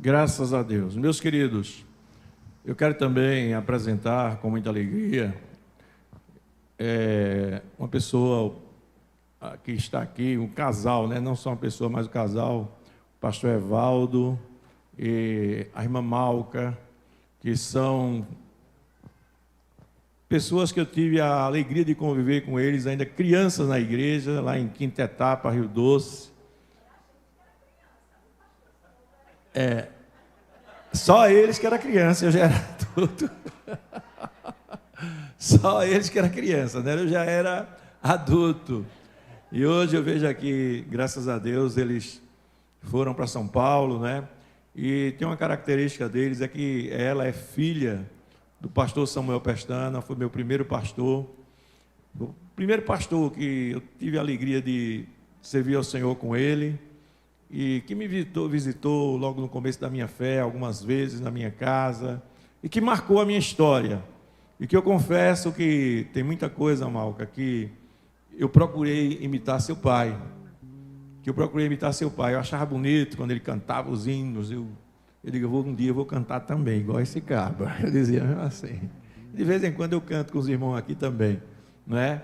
Graças a Deus. Meus queridos, eu quero também apresentar com muita alegria uma pessoa que está aqui, um casal, né? Não só uma pessoa, mas um casal, o pastor Evaldo e a irmã Malca, que são pessoas que eu tive a alegria de conviver com eles, ainda crianças na igreja, lá em Quinta Etapa, Rio Doce. Só eles que era criança, eu já era adulto. Só eles que era criança, né? Eu já era adulto. E hoje eu vejo aqui, graças a Deus, eles foram para São Paulo, né? E tem uma característica deles, é que ela é filha do pastor Samuel Pestana, foi meu primeiro pastor. O primeiro pastor que eu tive a alegria de servir ao Senhor com ele, e que me visitou logo no começo da minha fé, algumas vezes na minha casa, e que marcou a minha história. E que eu confesso que tem muita coisa, Malca, que eu procurei imitar seu pai. Eu achava bonito quando ele cantava os hinos. Eu digo, um dia eu vou cantar também, igual esse caba. Eu dizia assim. De vez em quando eu canto com os irmãos aqui também, não é?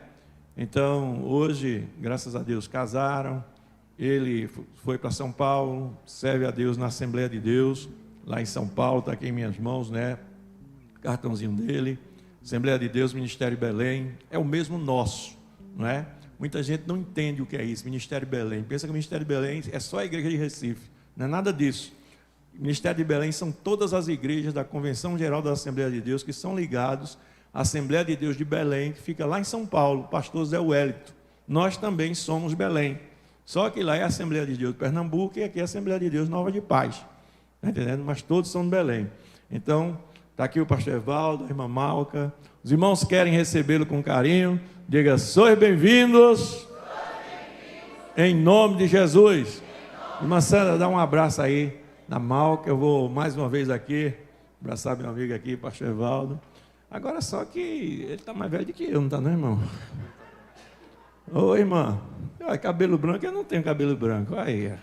Então, hoje, graças a Deus, casaram. Ele foi para São Paulo, serve a Deus na Assembleia de Deus, lá em São Paulo, está aqui em minhas mãos, né? Cartãozinho dele. Assembleia de Deus, Ministério Belém, é o mesmo nosso, não é? Muita gente não entende o que é isso, Ministério Belém. Pensa que o Ministério Belém é só a igreja de Recife, não é nada disso. O Ministério de Belém são todas as igrejas da Convenção Geral da Assembleia de Deus que são ligados à Assembleia de Deus de Belém, que fica lá em São Paulo, o pastor Zé Wellington. Nós também somos Belém. Só que lá é a Assembleia de Deus de Pernambuco e aqui é a Assembleia de Deus Nova de Paz. Está entendendo? Mas todos são de Belém. Então, está aqui o pastor Evaldo, a irmã Malca. Os irmãos querem recebê-lo com carinho. Diga, sois bem-vindos. Em nome de Jesus. Irmã Sandra, dá um abraço aí na Malca. Eu vou mais uma vez aqui abraçar meu amigo aqui, pastor Evaldo. Agora só que ele está mais velho do que eu, não está, não, irmão? Ô, irmã. Cabelo branco, eu não tenho cabelo branco. Aí.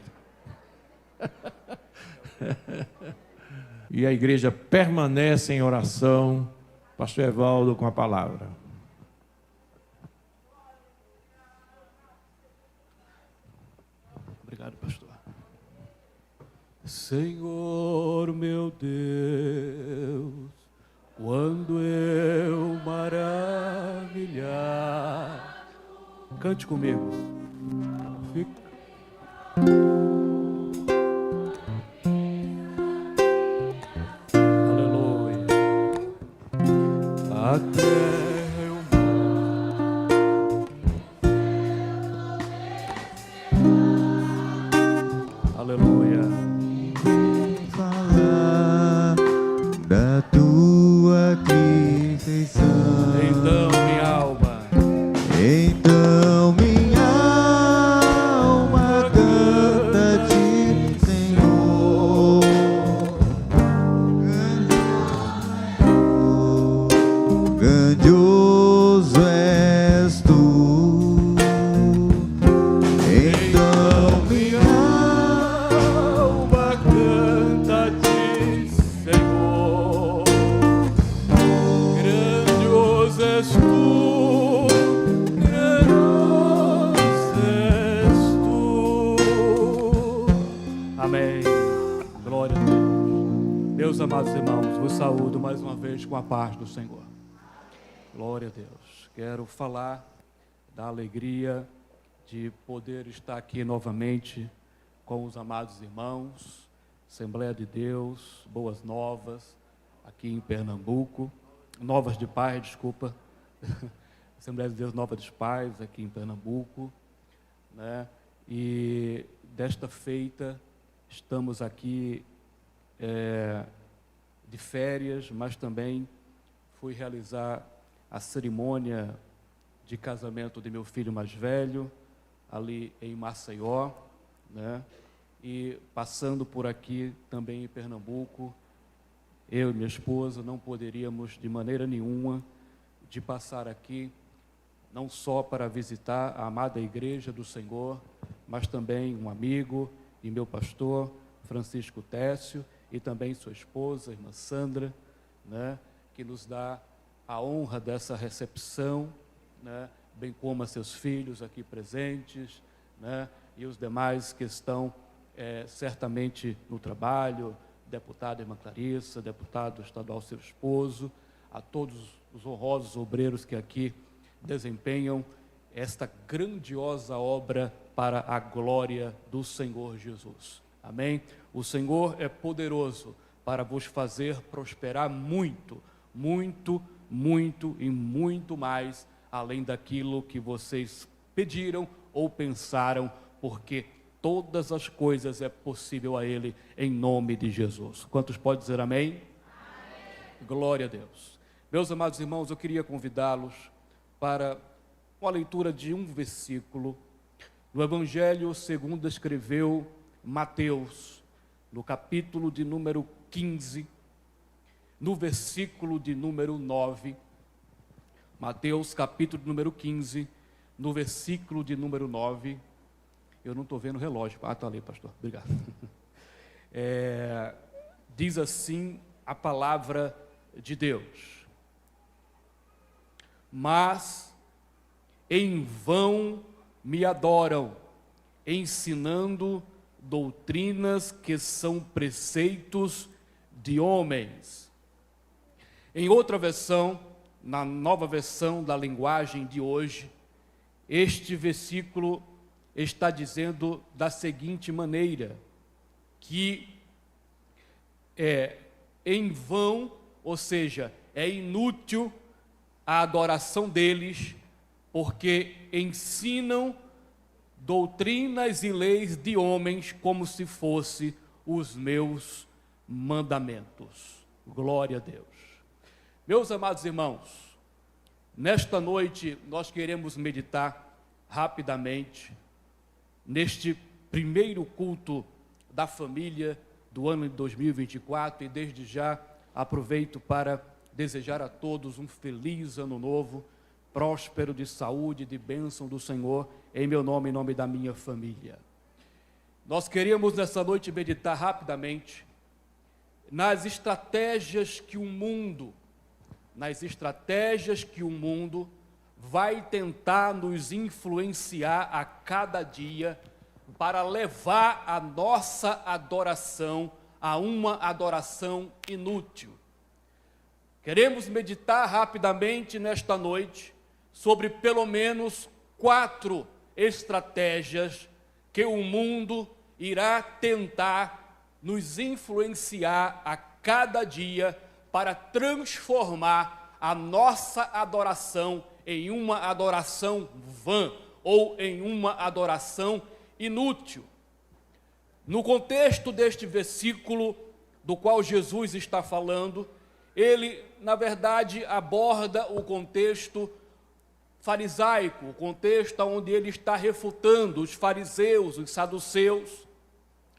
E a igreja permanece em oração. Pastor Evaldo com a palavra. Obrigado, pastor. Senhor meu Deus, quando eu maravilhar, cante comigo. Aleluia. A terra e o mar. Aleluia. Falar da tua perfeição. Então, minha alma. Então minha alma canta-te, Senhor. Grandioso és tu. Então minha alma canta-te, Senhor. Grandioso és tu. Amém. Glória a Deus. Meus amados irmãos, vos saúdo mais uma vez com a paz do Senhor. Glória a Deus. Quero falar da alegria de poder estar aqui novamente com os amados irmãos, Assembleia de Deus, Boas Novas, aqui em Pernambuco, Novas de Paz, desculpa, Assembleia de Deus Nova dos Pais, aqui em Pernambuco, né? E desta feita, estamos aqui de férias, mas também fui realizar a cerimônia de casamento de meu filho mais velho, ali em Maceió, né? E passando por aqui também em Pernambuco, eu e minha esposa não poderíamos de maneira nenhuma de passar aqui, não só para visitar a amada igreja do Senhor, mas também um amigo e meu pastor, Francisco Técio, e também sua esposa, a irmã Sandra, né, que nos dá a honra dessa recepção, né, bem como a seus filhos aqui presentes, né, e os demais que estão certamente no trabalho, deputada irmã Clarissa, deputado estadual seu esposo, a todos os honrosos obreiros que aqui desempenham esta grandiosa obra para a glória do Senhor Jesus. Amém? O Senhor é poderoso para vos fazer prosperar muito, muito, muito e muito mais, além daquilo que vocês pediram ou pensaram, porque todas as coisas é possível a Ele, em nome de Jesus. Quantos podem dizer amém? Amém. Glória a Deus. Meus amados irmãos, eu queria convidá-los para uma leitura de um versículo do Evangelho segundo escreveu Mateus, no capítulo de número 15, no versículo de número 9. Mateus, capítulo de número 15, no versículo de número 9. Eu não estou vendo o relógio. Ah, está ali, pastor. Obrigado. Diz assim a palavra de Deus: mas em vão me adoram, ensinando doutrinas que são preceitos de homens. Em outra versão, na nova versão da linguagem de hoje, este versículo está dizendo da seguinte maneira, que é em vão, ou seja, é inútil a adoração deles, porque ensinam doutrinas e leis de homens como se fossem os meus mandamentos. Glória a Deus. Meus amados irmãos, nesta noite nós queremos meditar rapidamente neste primeiro culto da família do ano de 2024, e desde já aproveito para desejar a todos um feliz ano novo, próspero, de saúde, de bênção do Senhor, em meu nome, em nome da minha família. Nós queríamos nessa noite meditar rapidamente nas estratégias que o mundo vai tentar nos influenciar a cada dia para levar a nossa adoração a uma adoração inútil. Queremos meditar rapidamente nesta noite sobre pelo menos 4 estratégias que o mundo irá tentar nos influenciar a cada dia para transformar a nossa adoração em uma adoração vã ou em uma adoração inútil. No contexto deste versículo do qual Jesus está falando, ele, na verdade, aborda o contexto farisaico, o contexto onde ele está refutando os fariseus, os saduceus,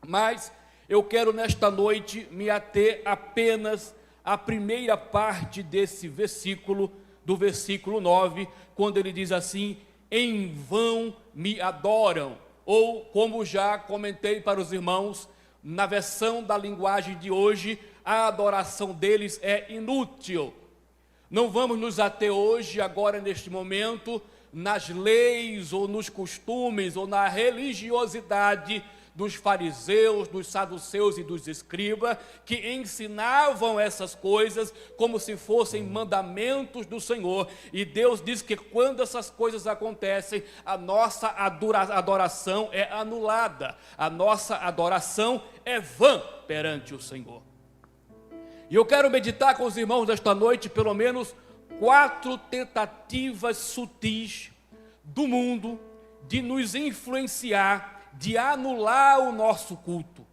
mas eu quero nesta noite me ater apenas à primeira parte desse versículo, do versículo 9, quando ele diz assim: em vão me adoram, ou como já comentei para os irmãos, na versão da linguagem de hoje, a adoração deles é inútil. Não vamos nos ater hoje, agora neste momento, nas leis ou nos costumes ou na religiosidade dos fariseus, dos saduceus e dos escribas, que ensinavam essas coisas como se fossem mandamentos do Senhor. E Deus diz que quando essas coisas acontecem, a nossa adoração é anulada, a nossa adoração é vã perante o Senhor. E eu quero meditar com os irmãos desta noite pelo menos 4 tentativas sutis do mundo de nos influenciar, de anular o nosso culto,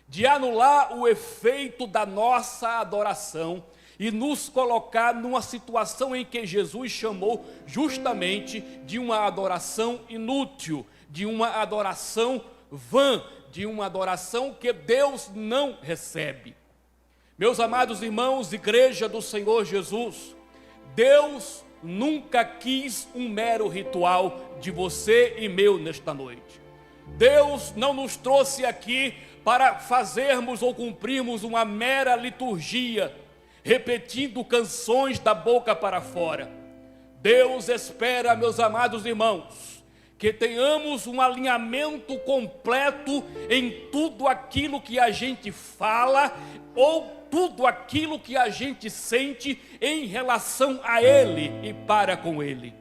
de anular o efeito da nossa adoração e nos colocar numa situação em que Jesus chamou justamente de uma adoração inútil, de uma adoração vã, de uma adoração que Deus não recebe. Meus amados irmãos, igreja do Senhor Jesus, Deus nunca quis um mero ritual de você e meu nesta noite. Deus não nos trouxe aqui para fazermos ou cumprirmos uma mera liturgia, repetindo canções da boca para fora. Deus espera, meus amados irmãos, que tenhamos um alinhamento completo em tudo aquilo que a gente fala ou tudo aquilo que a gente sente em relação a Ele e para com Ele.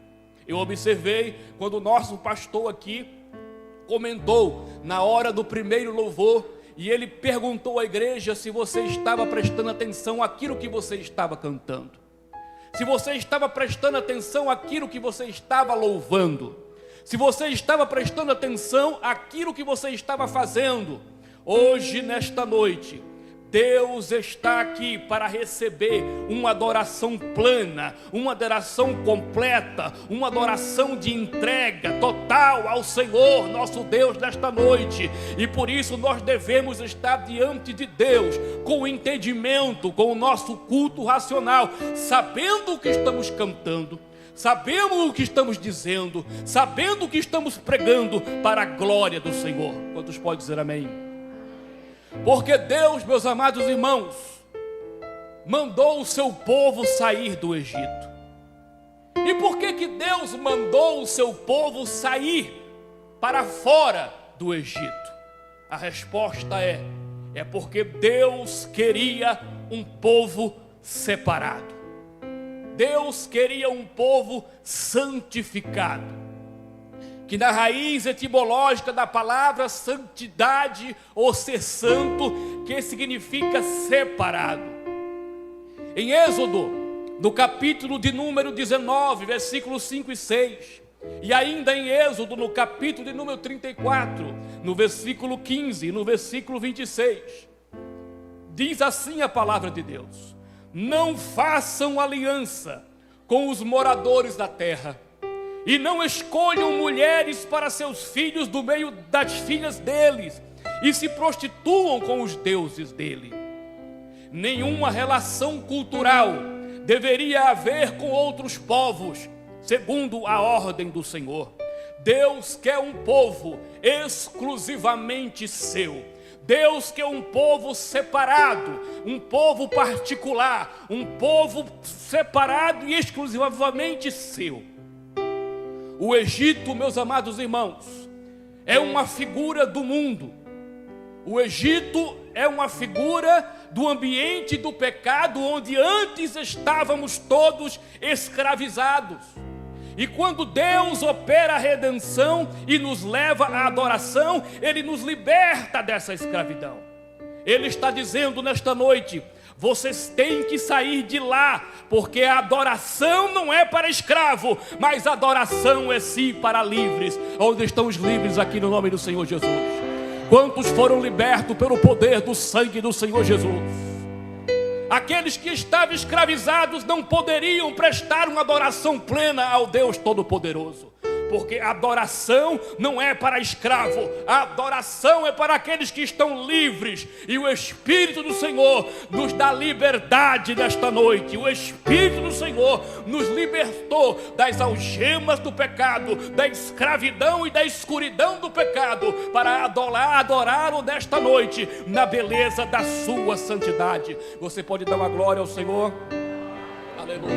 Eu observei quando o nosso pastor aqui comentou na hora do primeiro louvor, e ele perguntou à igreja se você estava prestando atenção àquilo que você estava cantando, se você estava prestando atenção àquilo que você estava louvando, se você estava prestando atenção àquilo que você estava fazendo. Hoje, nesta noite, Deus está aqui para receber uma adoração plena, uma adoração completa, uma adoração de entrega total ao Senhor, nosso Deus, nesta noite. E por isso nós devemos estar diante de Deus com entendimento, com o nosso culto racional, sabendo o que estamos cantando, sabemos o que estamos dizendo, sabendo o que estamos pregando para a glória do Senhor. Quantos podem dizer amém? Porque Deus, meus amados irmãos, mandou o seu povo sair do Egito. E por que Deus mandou o seu povo sair para fora do Egito? A resposta é porque Deus queria um povo separado. Deus queria um povo santificado, que na raiz etimológica da palavra santidade ou ser santo, que significa separado. Em Êxodo, no capítulo de número 19, versículos 5 e 6, e ainda em Êxodo, no capítulo de número 34, no versículo 15 e no versículo 26, diz assim a palavra de Deus: não façam aliança com os moradores da terra, e não escolham mulheres para seus filhos do meio das filhas deles, e se prostituam com os deuses dele. Nenhuma relação cultural deveria haver com outros povos, segundo a ordem do Senhor. Deus quer um povo exclusivamente seu. Deus quer um povo separado, um povo particular, um povo separado e exclusivamente seu. O Egito, meus amados irmãos, é uma figura do mundo. O Egito é uma figura do ambiente do pecado, onde antes estávamos todos escravizados. E quando Deus opera a redenção e nos leva à adoração, Ele nos liberta dessa escravidão. Ele está dizendo nesta noite: vocês têm que sair de lá, porque a adoração não é para escravo, mas a adoração é sim para livres. Onde estão os livres aqui no nome do Senhor Jesus? Quantos foram libertos pelo poder do sangue do Senhor Jesus? Aqueles que estavam escravizados não poderiam prestar uma adoração plena ao Deus Todo-Poderoso, porque a adoração não é para escravo, a adoração é para aqueles que estão livres, e o Espírito do Senhor nos dá liberdade nesta noite. O Espírito do Senhor nos libertou das algemas do pecado, da escravidão e da escuridão do pecado, para adorá-lo nesta noite, na beleza da sua santidade. Você pode dar uma glória ao Senhor? Aleluia.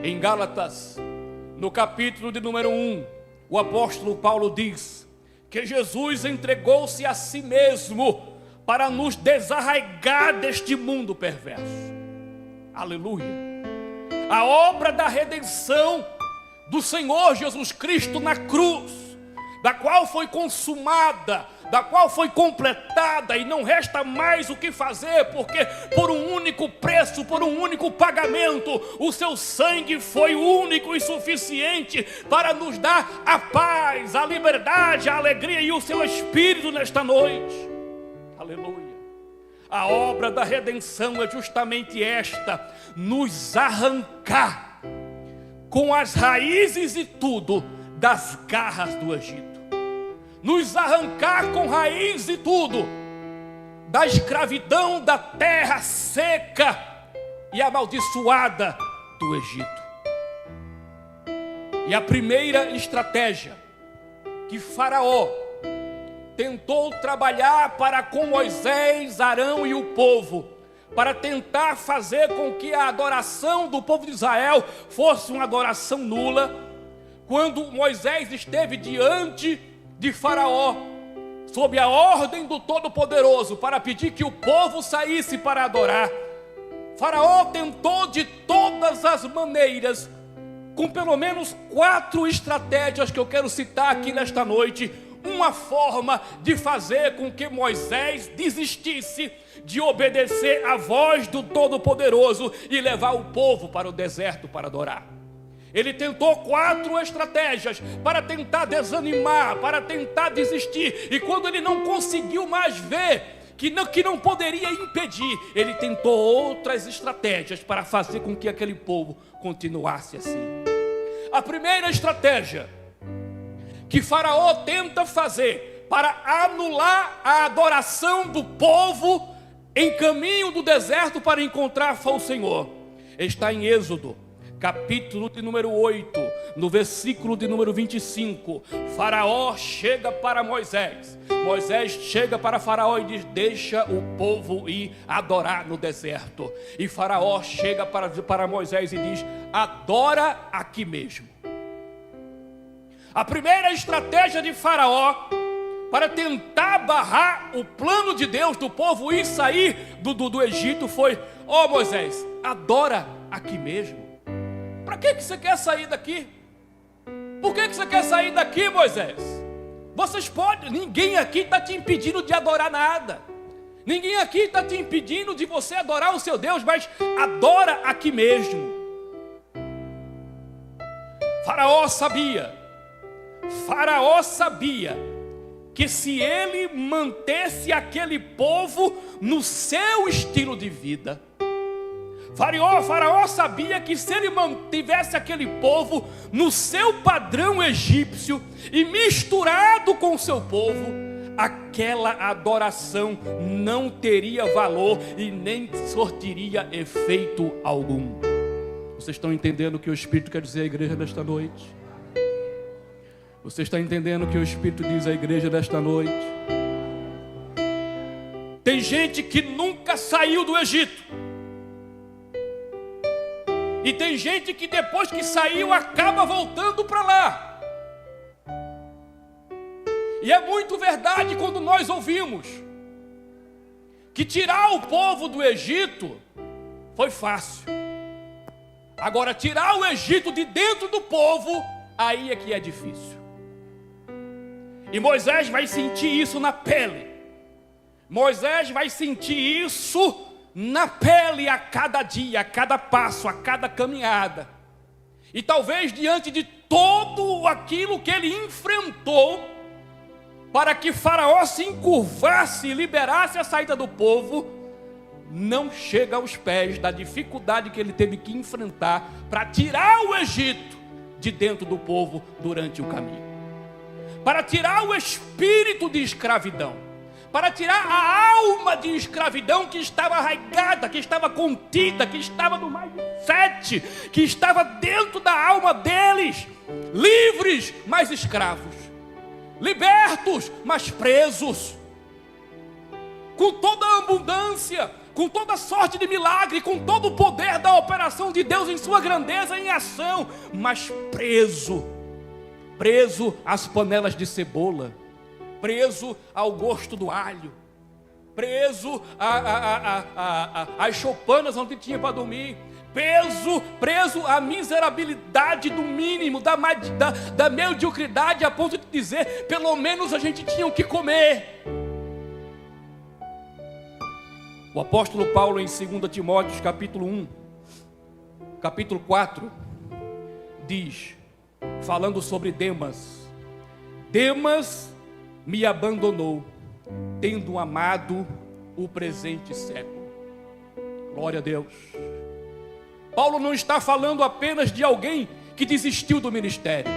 Em Gálatas, no capítulo de número 1, o apóstolo Paulo diz que Jesus entregou-se a si mesmo para nos desarraigar deste mundo perverso. Aleluia. A obra da redenção do Senhor Jesus Cristo na cruz, da qual foi consumada, da qual foi completada, e não resta mais o que fazer, porque por um único preço, por um único pagamento, o seu sangue foi único e suficiente para nos dar a paz, a liberdade, a alegria e o seu Espírito nesta noite. Aleluia. A obra da redenção é justamente esta: nos arrancar com as raízes e tudo das garras do Egito. Nos arrancar com raiz e tudo da escravidão da terra seca e amaldiçoada do Egito. E a primeira estratégia que Faraó tentou trabalhar para com Moisés, Arão e o povo, para tentar fazer com que a adoração do povo de Israel fosse uma adoração nula, quando Moisés esteve diante de Faraó, sob a ordem do Todo-Poderoso, para pedir que o povo saísse para adorar, Faraó tentou de todas as maneiras, com pelo menos 4 estratégias que eu quero citar aqui nesta noite, uma forma de fazer com que Moisés desistisse de obedecer à voz do Todo-Poderoso e levar o povo para o deserto para adorar. Ele tentou 4 estratégias para tentar desanimar, para tentar desistir, e quando ele não conseguiu mais ver que não poderia impedir, ele tentou outras estratégias para fazer com que aquele povo continuasse assim. A primeira estratégia que Faraó tenta fazer para anular a adoração do povo em caminho do deserto para encontrar o Senhor está em Êxodo, capítulo de número 8, no versículo de número 25. Faraó chega para Moisés chega para Faraó e diz: deixa o povo ir adorar no deserto. E Faraó chega para Moisés e diz: adora aqui mesmo. A primeira estratégia de Faraó para tentar barrar o plano de Deus do povo ir sair do Egito foi: Moisés, adora aqui mesmo. Para que você quer sair daqui? Por que você quer sair daqui, Moisés? Vocês podem, ninguém aqui está te impedindo de adorar nada. Ninguém aqui está te impedindo de você adorar o seu Deus, mas adora aqui mesmo. Faraó sabia que se ele mantesse aquele povo no seu estilo de vida, Faraó sabia que se ele mantivesse aquele povo no seu padrão egípcio e misturado com o seu povo, aquela adoração não teria valor e nem sortiria efeito algum. Vocês estão entendendo o que o Espírito quer dizer à igreja desta noite? Você está entendendo o que o Espírito diz à igreja desta noite? Tem gente que nunca saiu do Egito, e tem gente que depois que saiu acaba voltando para lá. E é muito verdade quando nós ouvimos que tirar o povo do Egito foi fácil. Agora, tirar o Egito de dentro do povo, aí é que é difícil. E Moisés vai sentir isso na pele. Moisés vai sentir isso na pele a cada dia, a cada passo, a cada caminhada. E talvez diante de todo aquilo que ele enfrentou, para que Faraó se encurvasse e liberasse a saída do povo, não chega aos pés da dificuldade que ele teve que enfrentar para tirar o Egito de dentro do povo durante o caminho, para tirar o espírito de escravidão, para tirar a alma de escravidão que estava arraigada, que estava contida, que estava no mindset, que estava dentro da alma deles, livres, mas escravos, libertos, mas presos, com toda a abundância, com toda a sorte de milagre, com todo o poder da operação de Deus em sua grandeza em ação, mas preso às panelas de cebola, preso ao gosto do alho, preso às choupanas onde tinha para dormir, preso à miserabilidade do mínimo, da mediocridade, a ponto de dizer: pelo menos a gente tinha o que comer. O apóstolo Paulo, em 2 Timóteo, capítulo 1, capítulo 4, diz, falando sobre Demas: Demas me abandonou, tendo amado o presente século. Glória a Deus. Paulo não está falando apenas de alguém que desistiu do ministério.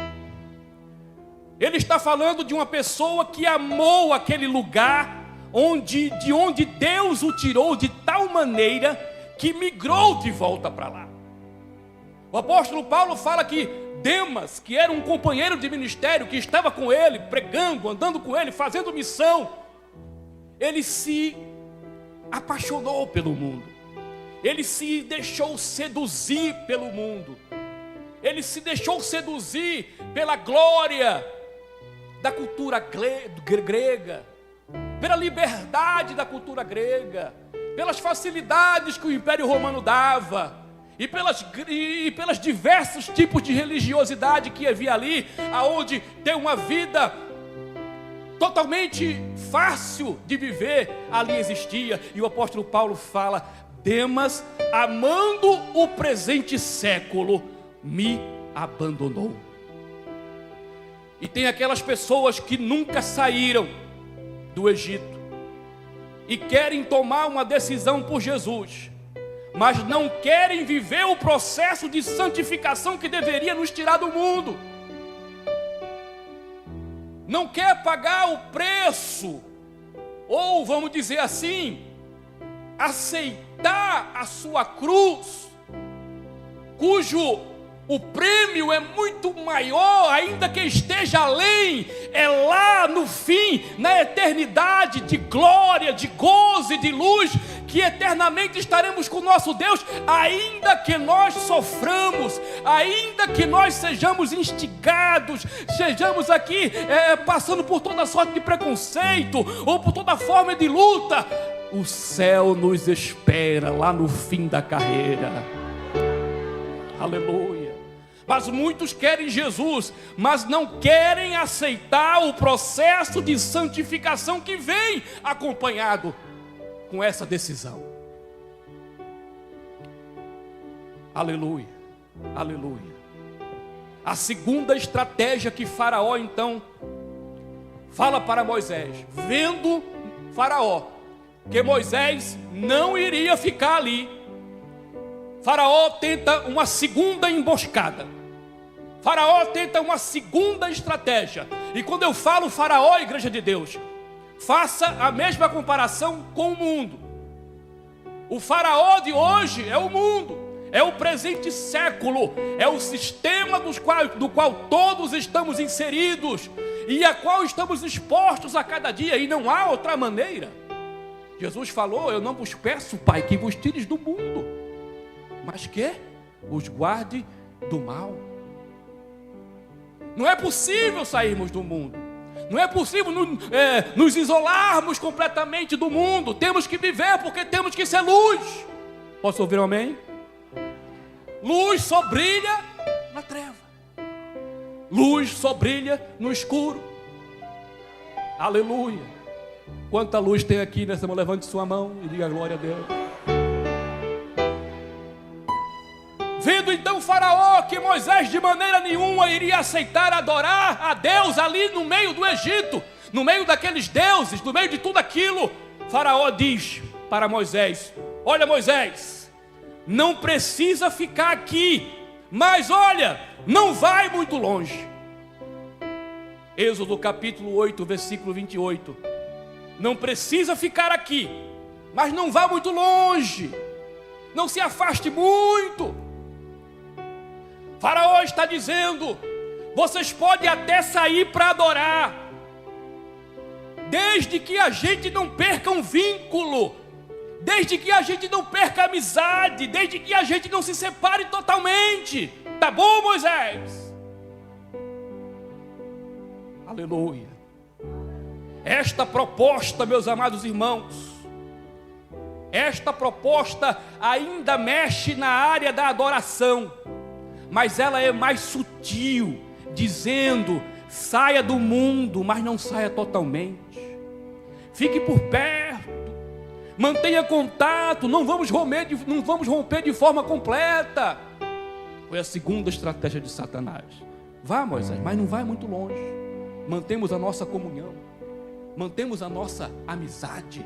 Ele está falando de uma pessoa que amou aquele lugar de onde Deus o tirou de tal maneira que migrou de volta para lá. O apóstolo Paulo fala que Demas, que era um companheiro de ministério, que estava com ele, pregando, andando com ele, fazendo missão, ele se apaixonou pelo mundo, ele se deixou seduzir pelo mundo, ele se deixou seduzir pela glória da cultura grega, pela liberdade da cultura grega, pelas facilidades que o Império Romano dava, e pelas diversos tipos de religiosidade que havia ali, aonde ter uma vida totalmente fácil de viver ali existia. E o apóstolo Paulo fala: Demas, amando o presente século, me abandonou. E tem aquelas pessoas que nunca saíram do Egito e querem tomar uma decisão por Jesus, mas não querem viver o processo de santificação que deveria nos tirar do mundo. Não quer pagar o preço, ou vamos dizer assim, aceitar a sua cruz, cujo o prêmio é muito maior, ainda que esteja além, é lá no fim, na eternidade de glória, de gozo e de luz, que eternamente estaremos com o nosso Deus, ainda que nós soframos, ainda que nós sejamos instigados, sejamos aqui passando por toda sorte de preconceito, ou por toda forma de luta, o céu nos espera lá no fim da carreira. Aleluia. Mas muitos querem Jesus, mas não querem aceitar o processo de santificação que vem acompanhado com essa decisão. Aleluia, aleluia. A segunda estratégia que Faraó então fala para Moisés, vendo Faraó que Moisés não iria ficar ali, Faraó tenta uma segunda emboscada. Faraó tenta uma segunda estratégia. E quando eu falo Faraó, igreja de Deus, faça a mesma comparação com o mundo. O Faraó de hoje é o mundo, é o presente século, é o sistema do qual todos estamos inseridos e a qual estamos expostos a cada dia, e não há outra maneira. Jesus falou: eu não vos peço, Pai, que vos tires do mundo, mas que os guarde do mal. Não é possível sairmos do mundo, não é possível nos isolarmos completamente do mundo. Temos que viver, porque temos que ser luz. Posso ouvir um amém? Luz só brilha na treva, luz só brilha no escuro. Aleluia. Quanta luz tem aqui nessa mão? Levante sua mão e diga glória a Deus. Vendo então Faraó que Moisés de maneira nenhuma iria aceitar adorar a Deus ali no meio do Egito, no meio daqueles deuses, no meio de tudo aquilo, Faraó diz para Moisés: olha, Moisés, não precisa ficar aqui, mas olha, não vai muito longe. Êxodo capítulo 8, versículo 28. Não precisa ficar aqui, mas não vá muito longe, não se afaste muito. Faraó está dizendo: vocês podem até sair para adorar, desde que a gente não perca um vínculo, desde que a gente não perca a amizade, desde que a gente não se separe totalmente. Tá bom, Moisés? Aleluia. Esta proposta, meus amados irmãos, esta proposta ainda mexe na área da adoração, mas ela é mais sutil, dizendo: saia do mundo, mas não saia totalmente. Fique por perto, mantenha contato, não vamos romper de forma completa. Foi a segunda estratégia de Satanás. Vá, Moisés, mas não vai muito longe. Mantemos a nossa comunhão, mantemos a nossa amizade.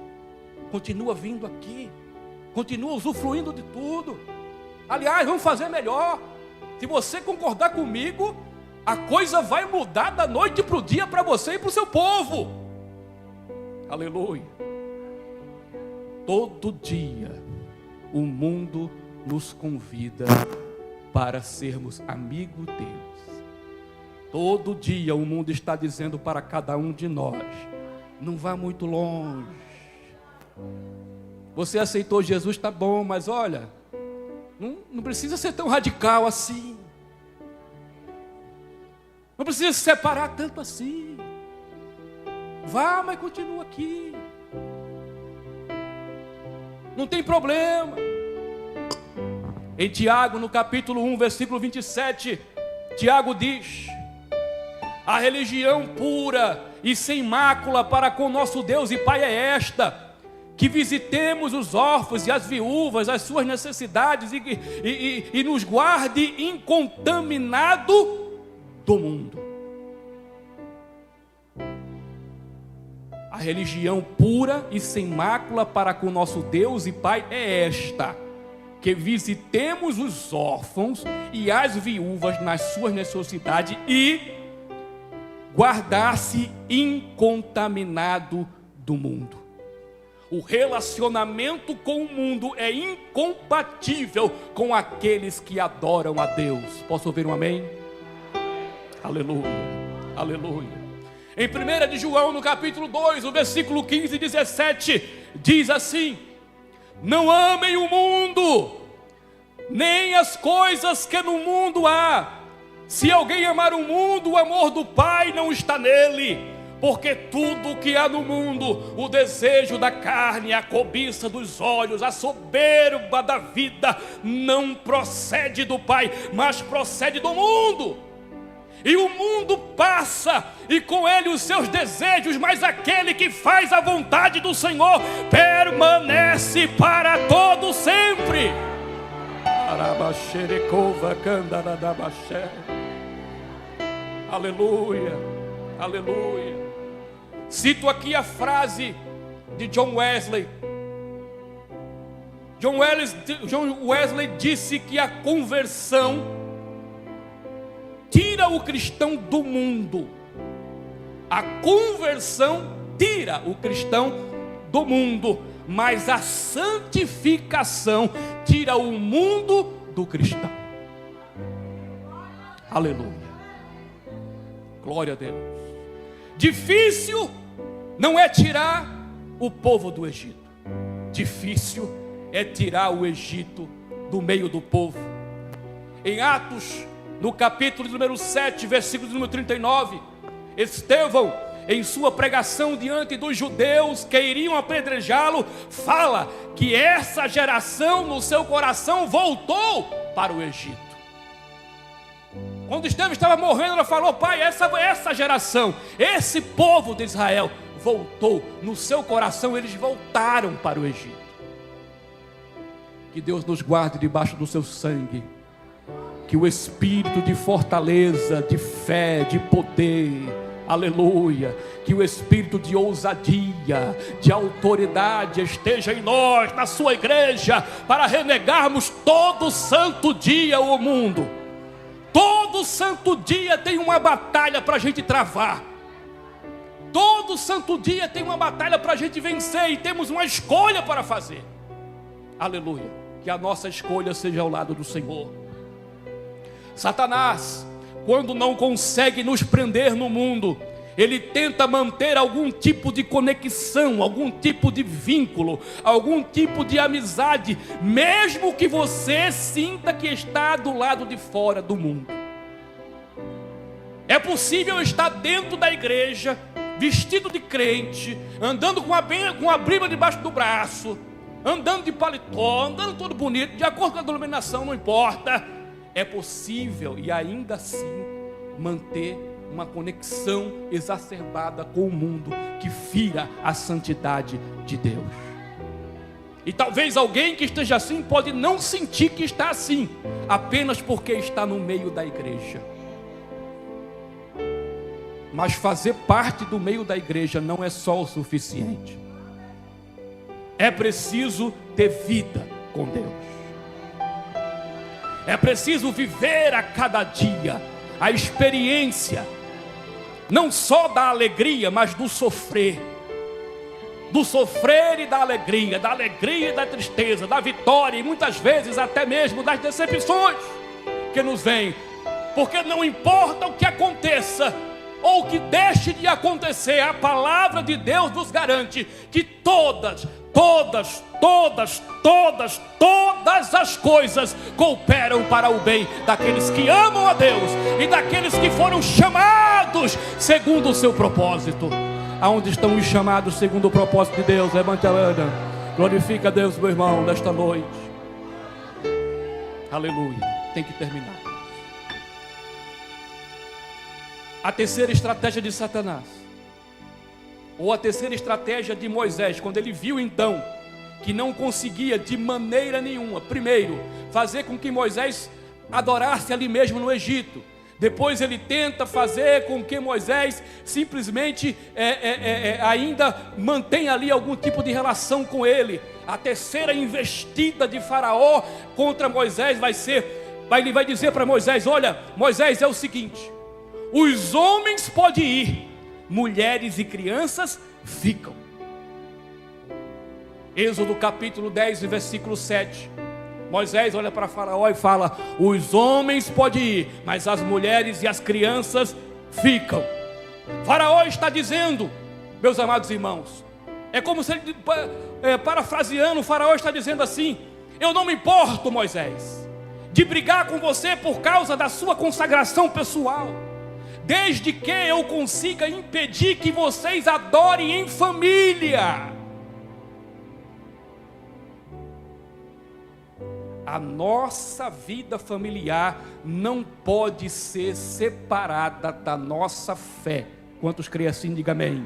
Continua vindo aqui, continua usufruindo de tudo. Aliás, vamos fazer melhor. Se você concordar comigo, a coisa vai mudar da noite para o dia para você e para o seu povo. Aleluia. Todo dia o mundo nos convida para sermos amigos deles. Todo dia o mundo está dizendo para cada um de nós: não vá muito longe. Você aceitou Jesus, está bom, mas olha, não precisa ser tão radical assim. Não precisa se separar tanto assim. Vá, mas continua aqui. Não tem problema. Em Tiago, no capítulo 1, versículo 27, Tiago diz: a religião pura e sem mácula para com nosso Deus e Pai é esta: que visitemos os órfãos e as viúvas, as suas necessidades, e nos guarde incontaminado do mundo. A religião pura e sem mácula para com nosso Deus e Pai é esta: que visitemos os órfãos e as viúvas nas suas necessidades e guardar-se incontaminado do mundo. O relacionamento com o mundo é incompatível com aqueles que adoram a Deus. Posso ouvir um amém? Aleluia, aleluia. Em 1 de João, no capítulo 2, o versículo 15 e 17, diz assim: não amem o mundo, nem as coisas que no mundo há. Se alguém amar o mundo, o amor do Pai não está nele. Porque tudo o que há no mundo, o desejo da carne, a cobiça dos olhos, a soberba da vida, não procede do Pai, mas procede do mundo. E o mundo passa, e com ele os seus desejos, mas aquele que faz a vontade do Senhor permanece para todo sempre. Aleluia, aleluia. Cito aqui a frase de John Wesley. John Wesley disse que a conversão tira o cristão do mundo. A conversão tira o cristão do mundo, mas a santificação tira o mundo do cristão. Aleluia. Glória a Deus. Difícil não é tirar o povo do Egito. Difícil é tirar o Egito do meio do povo. Em Atos, no capítulo número 7, versículo número 39, Estevão, em sua pregação diante dos judeus que iriam apedrejá-lo, fala que essa geração no seu coração voltou para o Egito. Quando Estevão estava morrendo, ela falou: pai, essa geração, esse povo de Israel voltou, no seu coração eles voltaram para o Egito. Que Deus nos guarde debaixo do seu sangue, que o espírito de fortaleza, de fé, de poder, aleluia, que o espírito de ousadia, de autoridade esteja em nós, na sua igreja, para renegarmos todo santo dia o mundo. Todo santo dia tem uma batalha para a gente travar. Todo santo dia tem uma batalha para a gente vencer, e temos uma escolha para fazer. Aleluia. Que a nossa escolha seja ao lado do Senhor. Satanás, quando não consegue nos prender no mundo, ele tenta manter algum tipo de conexão, algum tipo de vínculo, algum tipo de amizade, mesmo que você sinta que está do lado de fora do mundo. É possível estar dentro da igreja, vestido de crente, andando com a Bíblia debaixo do braço, andando de paletó, andando todo bonito, de acordo com a denominação, não importa. É possível, e ainda assim, manter uma conexão exacerbada com o mundo, que fira a santidade de Deus. E talvez alguém que esteja assim pode não sentir que está assim, apenas porque está no meio da igreja. Mas fazer parte do meio da igreja não é só o suficiente. É preciso ter vida com Deus. É preciso viver a cada dia a experiência, não só da alegria, mas do sofrer. Do sofrer e da alegria e da tristeza, da vitória e muitas vezes até mesmo das decepções que nos vem, porque não importa o que aconteça, ou o que deixe de acontecer, a palavra de Deus nos garante que todas as coisas cooperam para o bem daqueles que amam a Deus e daqueles que foram chamados segundo o seu propósito. Aonde estão os chamados segundo o propósito de Deus? Levante a mão, glorifica a Deus, meu irmão, nesta noite. Aleluia. Tem que terminar. A terceira estratégia de Satanás, ou a terceira estratégia de Moisés, quando ele viu então que não conseguia de maneira nenhuma, primeiro, fazer com que Moisés adorasse ali mesmo no Egito. Depois ele tenta fazer com que Moisés simplesmente ainda mantenha ali algum tipo de relação com ele. A terceira investida de Faraó contra Moisés ele vai dizer para Moisés: olha, Moisés, é o seguinte, os homens podem ir, mulheres e crianças ficam. Êxodo capítulo 10, versículo 7. Moisés olha para Faraó e fala: os homens podem ir, mas as mulheres e as crianças ficam. Faraó está dizendo, meus amados irmãos, é como se ele, parafraseando, o Faraó está dizendo assim: eu não me importo, Moisés, de brigar com você por causa da sua consagração pessoal, desde que eu consiga impedir que vocês adorem em família. A nossa vida familiar não pode ser separada da nossa fé. Quantos creem assim, diga amém.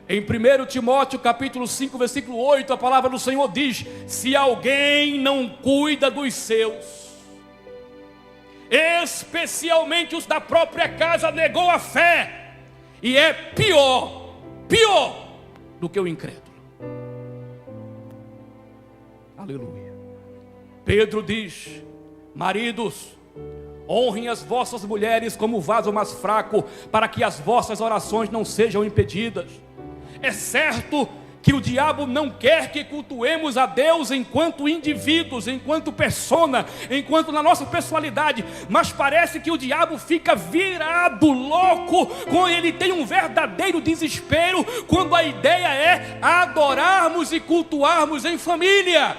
Em 1 Timóteo capítulo 5, versículo 8, a palavra do Senhor diz: se alguém não cuida dos seus, especialmente os da própria casa, negou a fé, e é pior do que o incrédulo. Aleluia. Pedro diz: maridos, honrem as vossas mulheres como vaso mais fraco, para que as vossas orações não sejam impedidas. É certo que o diabo não quer que cultuemos a Deus enquanto indivíduos, enquanto persona, enquanto na nossa personalidade, mas parece que o diabo fica virado, louco, quando ele tem um verdadeiro desespero, quando a ideia é adorarmos e cultuarmos em família.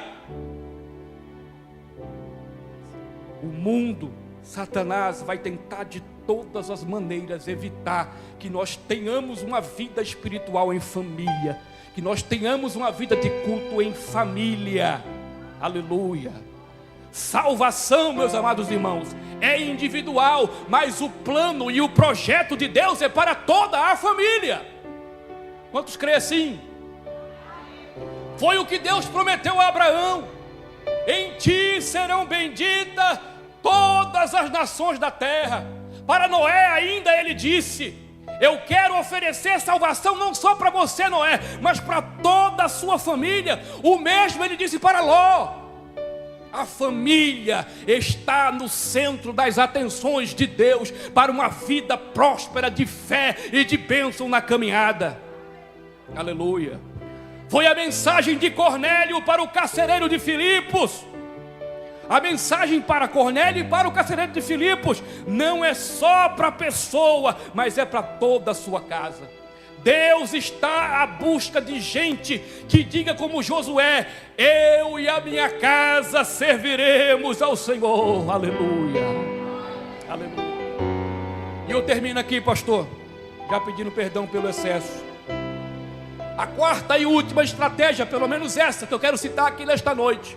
O mundo, Satanás, vai tentar de todas as maneiras evitar que nós tenhamos uma vida espiritual em família, que nós tenhamos uma vida de culto em família. Aleluia. Salvação, meus amados irmãos, é individual, mas o plano e o projeto de Deus é para toda a família. Quantos creem assim? Foi o que Deus prometeu a Abraão: em ti serão benditas todas as nações da terra. Para Noé ainda ele disse: eu quero oferecer salvação não só para você, Noé, mas para toda a sua família. O mesmo ele disse para Ló. A família está no centro das atenções de Deus para uma vida próspera de fé e de bênção na caminhada. Aleluia. Foi a mensagem de Cornélio para o carcereiro de Filipos. A mensagem para Cornélio e para o carcereiro de Filipos não é só para a pessoa, mas é para toda a sua casa. Deus está à busca de gente que diga como Josué: eu e a minha casa serviremos ao Senhor. Aleluia. Aleluia. E eu termino aqui, pastor, já pedindo perdão pelo excesso. A quarta e última estratégia, pelo menos essa que eu quero citar aqui nesta noite,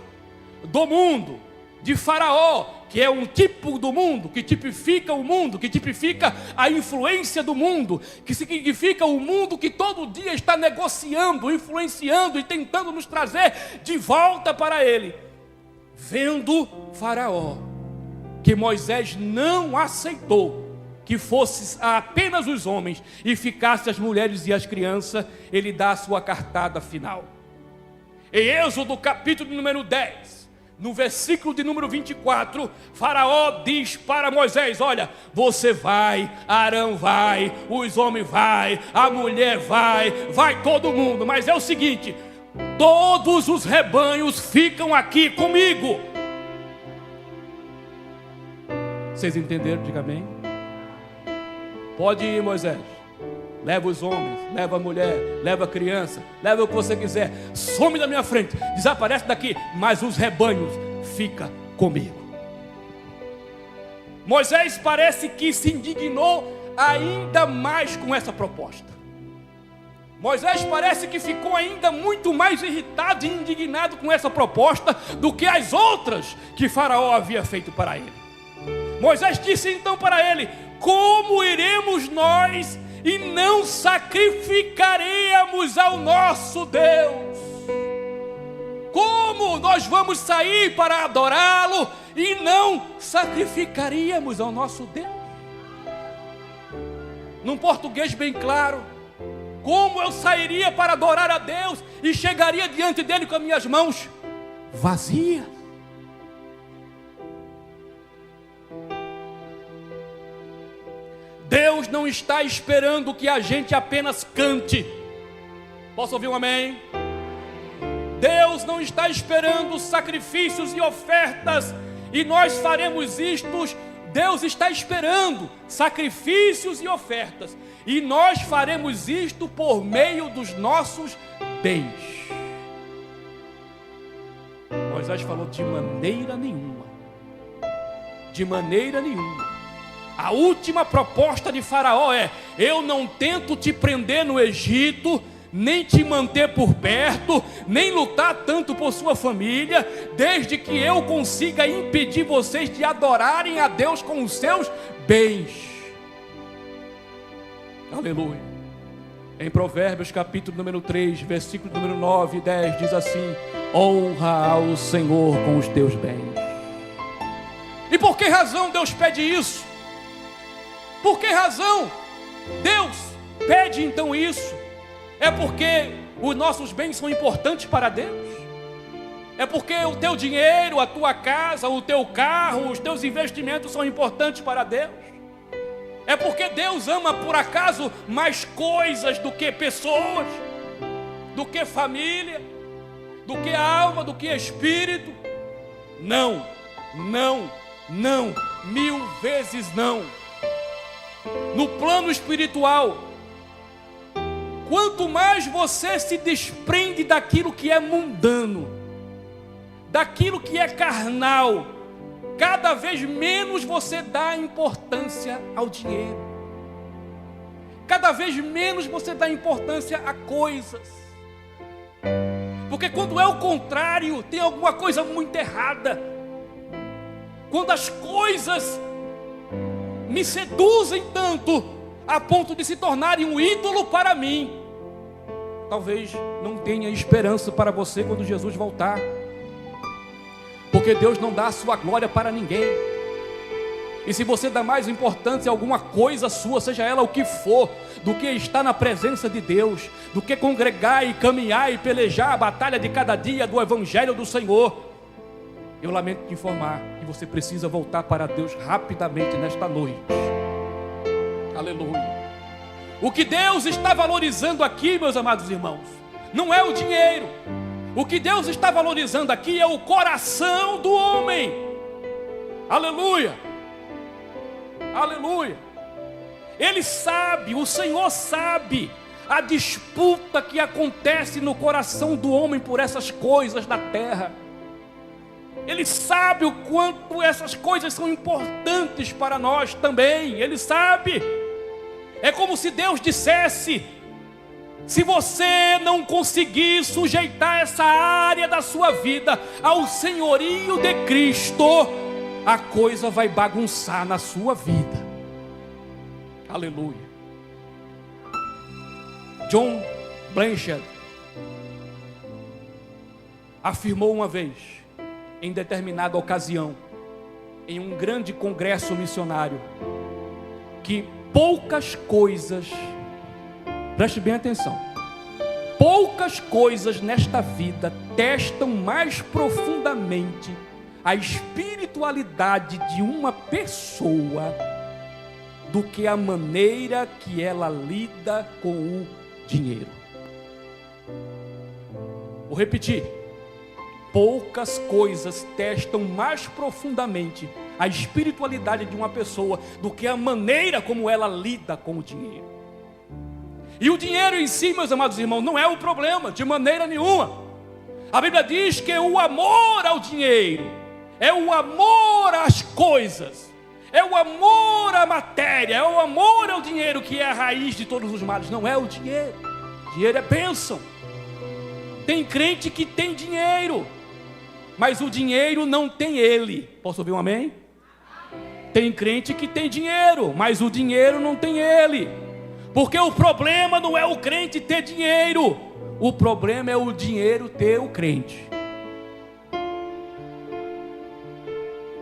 do mundo, de Faraó, que é um tipo do mundo, que tipifica o mundo, que tipifica a influência do mundo, que significa o mundo que todo dia está negociando, influenciando e tentando nos trazer de volta para ele. Vendo Faraó que Moisés não aceitou que fosse apenas os homens e ficasse as mulheres e as crianças, ele dá a sua cartada final. Em Êxodo capítulo número 10, no versículo de número 24, Faraó diz para Moisés: olha, você vai, Arão vai, os homens vai, a mulher vai todo mundo, mas é o seguinte: todos os rebanhos ficam aqui comigo. Vocês entenderam? Diga amém. Pode ir, Moisés. Leva os homens, leva a mulher, leva a criança, leva o que você quiser. Some da minha frente, desaparece daqui, mas os rebanhos fica comigo. Moisés parece que se indignou ainda mais com essa proposta. Moisés parece que ficou ainda muito mais irritado e indignado com essa proposta do que as outras que Faraó havia feito para ele. Moisés disse então para ele: como iremos nós e não sacrificaremos ao nosso Deus? Como nós vamos sair para adorá-lo e não sacrificaríamos ao nosso Deus? Num português bem claro, como eu sairia para adorar a Deus e chegaria diante dele com as minhas mãos vazias? Deus não está esperando que a gente apenas cante. Posso ouvir um amém? Deus não está esperando sacrifícios e ofertas e nós faremos isto. Deus está esperando sacrifícios e ofertas e nós faremos isto por meio dos nossos bens. Moisés falou: de maneira nenhuma. De maneira nenhuma. A última proposta de Faraó é: eu não tento te prender no Egito, nem te manter por perto, nem lutar tanto por sua família, desde que eu consiga impedir vocês de adorarem a Deus com os seus bens. Aleluia. Em Provérbios capítulo número 3, versículo número 9 e 10 diz assim: honra ao Senhor com os teus bens. E por que razão Deus pede isso? Por que razão Deus pede então isso? É porque os nossos bens são importantes para Deus? É porque o teu dinheiro, a tua casa, o teu carro, os teus investimentos são importantes para Deus? É porque Deus ama por acaso mais coisas do que pessoas, do que família, do que alma, do que espírito? Não, não, não, 1000 vezes não. No plano espiritual, quanto mais você se desprende daquilo que é mundano, daquilo que é carnal, cada vez menos você dá importância ao dinheiro, cada vez menos você dá importância a coisas, porque quando é o contrário, tem alguma coisa muito errada. Quando as coisas me seduzem tanto a ponto de se tornarem um ídolo para mim, talvez não tenha esperança para você quando Jesus voltar, porque Deus não dá a sua glória para ninguém. E se você dá mais importância a alguma coisa sua, seja ela o que for, do que estar na presença de Deus, do que congregar e caminhar e pelejar a batalha de cada dia do Evangelho do Senhor, eu lamento te informar que você precisa voltar para Deus rapidamente nesta noite. Aleluia. O que Deus está valorizando aqui, meus amados irmãos, não é o dinheiro. O que Deus está valorizando aqui é o coração do homem. Aleluia. Aleluia. Ele sabe, o Senhor sabe a disputa que acontece no coração do homem por essas coisas da terra. Ele sabe o quanto essas coisas são importantes para nós também. Ele sabe. É como se Deus dissesse: se você não conseguir sujeitar essa área da sua vida ao senhorio de Cristo, a coisa vai bagunçar na sua vida. Aleluia. John Blanchard afirmou uma vez, em determinada ocasião, em um grande congresso missionário, que poucas coisas, preste bem atenção, poucas coisas nesta vida testam mais profundamente a espiritualidade de uma pessoa do que a maneira que ela lida com o dinheiro. Vou repetir. Poucas coisas testam mais profundamente a espiritualidade de uma pessoa do que a maneira como ela lida com o dinheiro. E o dinheiro em si, meus amados irmãos, não é o problema, de maneira nenhuma. A Bíblia diz que o amor ao dinheiro, é o amor às coisas, é o amor à matéria, é o amor ao dinheiro que é a raiz de todos os males. Não é o dinheiro. Dinheiro é bênção. Tem crente que tem dinheiro, mas o dinheiro não tem ele. Posso ouvir um amém? Tem crente que tem dinheiro, mas o dinheiro não tem ele. Porque o problema não é o crente ter dinheiro, o problema é o dinheiro ter o crente.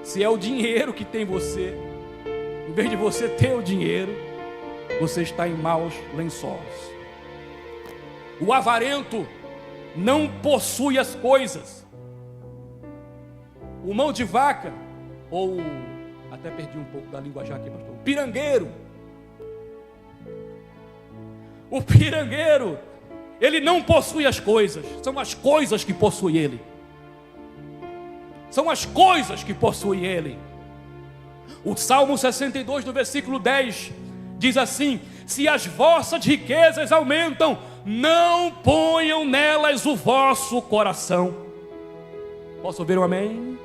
Se é o dinheiro que tem você, em vez de você ter o dinheiro, você está em maus lençóis. O avarento não possui as coisas. O mão de vaca, ou até perdi um pouco da linguajar aqui, pastor. O pirangueiro, ele não possui as coisas, são as coisas que possuem ele. São as coisas que possuem ele. O Salmo 62, no versículo 10, diz assim: se as vossas riquezas aumentam, não ponham nelas o vosso coração. Posso ouvir um amém?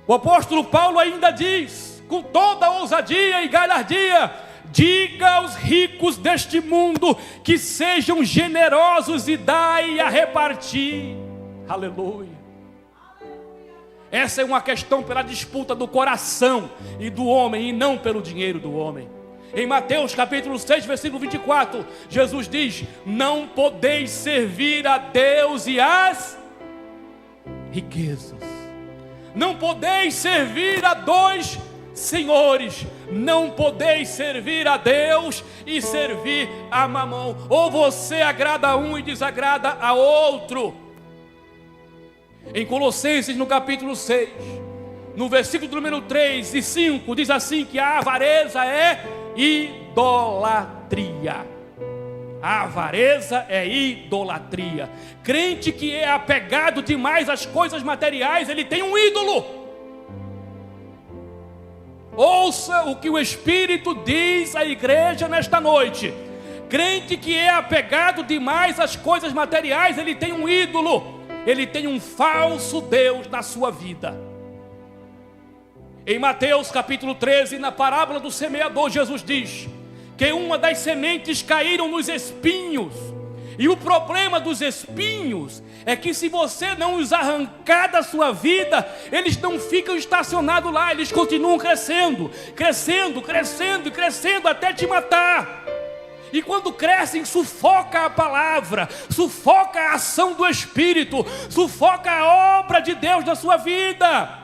O apóstolo Paulo ainda diz, com toda ousadia e galhardia: diga aos ricos deste mundo que sejam generosos e dai a repartir. Aleluia. Essa é uma questão pela disputa do coração e do homem, e não pelo dinheiro do homem. Em Mateus capítulo 6, versículo 24, Jesus diz: não podeis servir a Deus e as riquezas. Não podeis servir a dois senhores. Não podeis servir a Deus e servir a Mamão. Ou você agrada a um e desagrada a outro. Em Colossenses, no capítulo 6, no versículo número 3 e 5, diz assim que a avareza é idolatria. A avareza é idolatria. Crente que é apegado demais às coisas materiais, ele tem um ídolo. Ouça o que o Espírito diz à igreja nesta noite. Crente que é apegado demais às coisas materiais, ele tem um ídolo. Ele tem um falso Deus na sua vida. Em Mateus capítulo 13, na parábola do semeador, Jesus diz que uma das sementes caíram nos espinhos. E o problema dos espinhos é que se você não os arrancar da sua vida, eles não ficam estacionados lá, eles continuam crescendo, crescendo, crescendo e crescendo até te matar. E quando crescem, sufoca a palavra, sufoca a ação do Espírito, sufoca a obra de Deus na sua vida.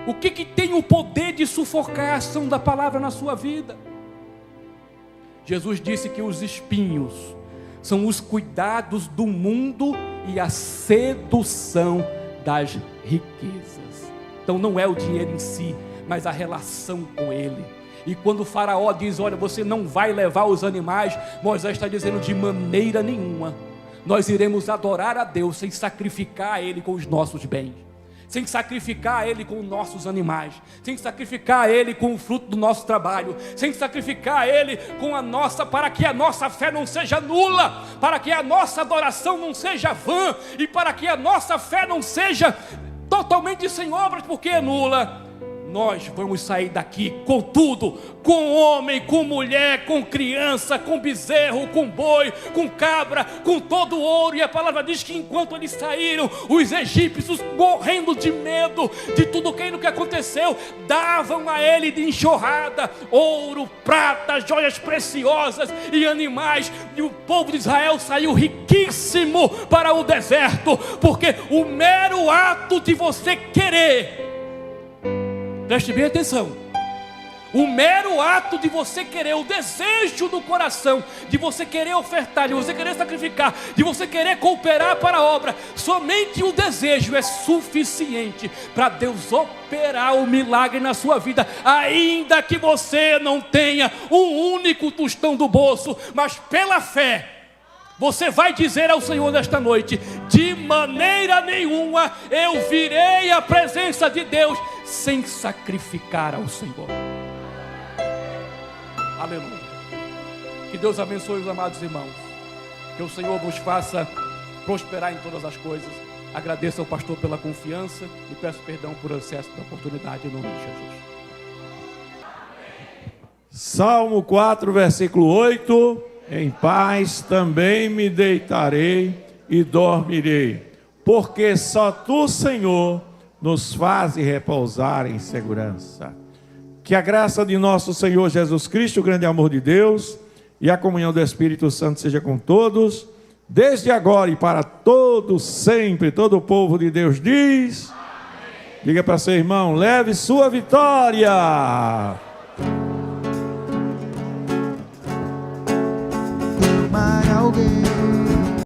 O que tem o poder de sufocar a ação da palavra na sua vida? Jesus disse que os espinhos são os cuidados do mundo e a sedução das riquezas. Então não é o dinheiro em si, mas a relação com ele. E quando o faraó diz: olha, você não vai levar os animais, Moisés está dizendo: de maneira nenhuma nós iremos adorar a Deus sem sacrificar a Ele com os nossos bens, sem sacrificar a Ele com os nossos animais, sem sacrificar a Ele com o fruto do nosso trabalho, sem sacrificar a Ele com a nossa, para que a nossa fé não seja nula, para que a nossa adoração não seja vã, e para que a nossa fé não seja totalmente sem obras, porque é nula. Nós vamos sair daqui com tudo, com homem, com mulher, com criança, com bezerro, com boi, com cabra, com todo o ouro. E a palavra diz que enquanto eles saíram, os egípcios, morrendo de medo de tudo aquilo que aconteceu, davam a ele de enxurrada ouro, prata, joias preciosas e animais. E o povo de Israel saiu riquíssimo para o deserto, porque o mero ato de você querer, preste bem atenção, o mero ato de você querer, o desejo do coração, de você querer ofertar, de você querer sacrificar, de você querer cooperar para a obra, somente o desejo é suficiente para Deus operar o milagre na sua vida, ainda que você não tenha um único tostão do bolso, mas pela fé, Você vai dizer ao Senhor nesta noite: de maneira nenhuma eu virei à presença de Deus sem sacrificar ao Senhor. Aleluia. Que Deus abençoe os amados irmãos. Que o Senhor nos faça prosperar em todas as coisas. Agradeço ao pastor pela confiança e peço perdão por excesso da oportunidade em nome de Jesus. Salmo 4, versículo 8: em paz também me deitarei e dormirei, porque só tu, Senhor, nos fazes repousar em segurança. Que a graça de nosso Senhor Jesus Cristo, o grande amor de Deus e a comunhão do Espírito Santo seja com todos, desde agora e para todos sempre. Todo o povo de Deus diz: amém. Diga para seu irmão: leve sua vitória. Amar alguém